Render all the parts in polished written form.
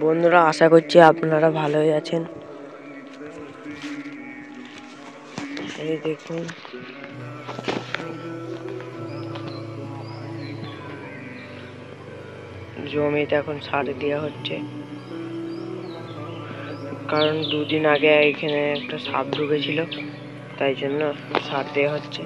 বন্ধুরা, আশা করছি আপনারা ভালোই আছেন। এই দেখুন, জমিতে এখন সার দেওয়া হচ্ছে, কারণ দুদিন আগে এখানে একটা সাপ ঢুকেছিল, তাই জন্য সার দেওয়া হচ্ছে।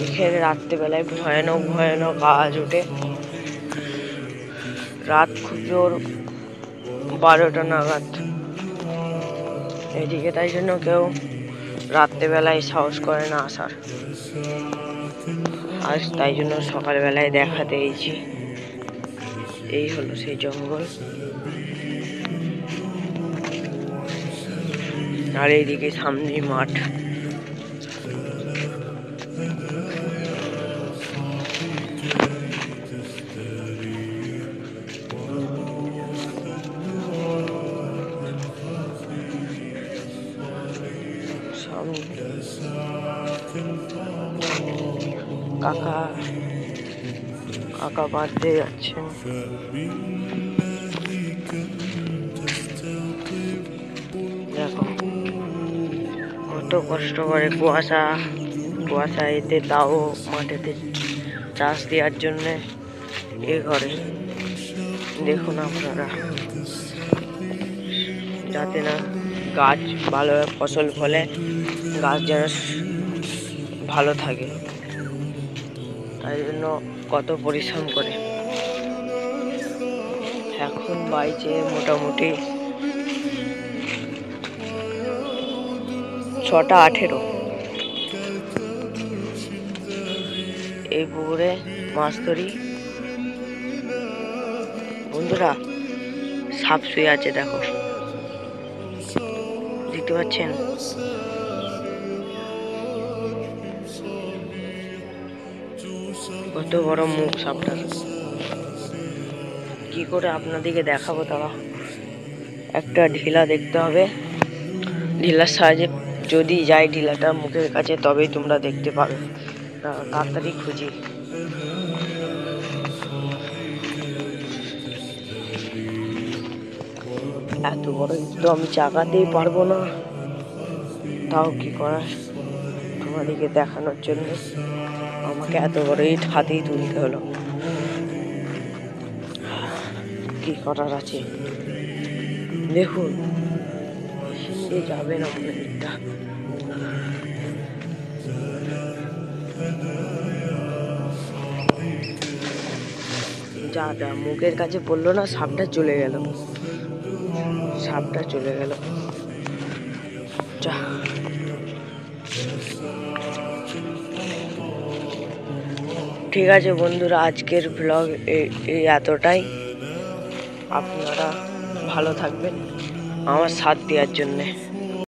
এখানে রাত্রেবেলায় ভয়ানক ভয়ানক আওয়াজ ওঠে। রাত খুব জোর 12টা নাগাদ এদিকে, তাই জন্য কেউ রাত্রেবেলায় সাহস করে না আসার। আজ তাই জন্য সকালবেলায় দেখাতে এসেছি। এই হলো সেই জঙ্গল, আর এইদিকে সামনেই মাঠ। কাকা বাঁধতে যাচ্ছেন। দেখো কত কষ্ট করে কুয়াশা এতে, তাও মাঠেতে চাষ দেওয়ার জন্যে এ করে। দেখুন আপনারা, যাতে না গাছ ভালো ফসল ফলে, গাছ যেন ভালো থাকে, তাই জন্য কত পরিশ্রম করে। এখন বাইচে মোটামুটি 6টা 18। এই পুকুরে মাছ ধরি। বন্ধুরা, সাপ শুয়ে আছে, দেখো, দেখতে পাচ্ছেন? কত বড় মুখ সাপটার। কি করে আপনাদেরকে দেখাবো তারা? একটা ঢিলা দেখতে হবে, ঢিলার সাহায্যে যদি যায় ঢিলাটা মুখের কাছে, তবেই তোমরা দেখতে পাবে। তাড়াতাড়ি খুঁজি। এত বড় তো আমি চাকাতেই পারবো না, তাও কি করার, তোমাদেরকে দেখানোর জন্য আমাকে এত বড় ইট হাতেই তুলতে হলো। কি করার আছে? দেখুন, হিন্দে যাবে না মনে ইটটা। যা মুখের কাছে পড়লো না, সাপটা চলে গেল। ঠিক আছে বন্ধুরা, আজকের ব্লগ এই এতটাই। আপনারা ভালো থাকবেন আমার সাথ দেওয়ার জন্যে।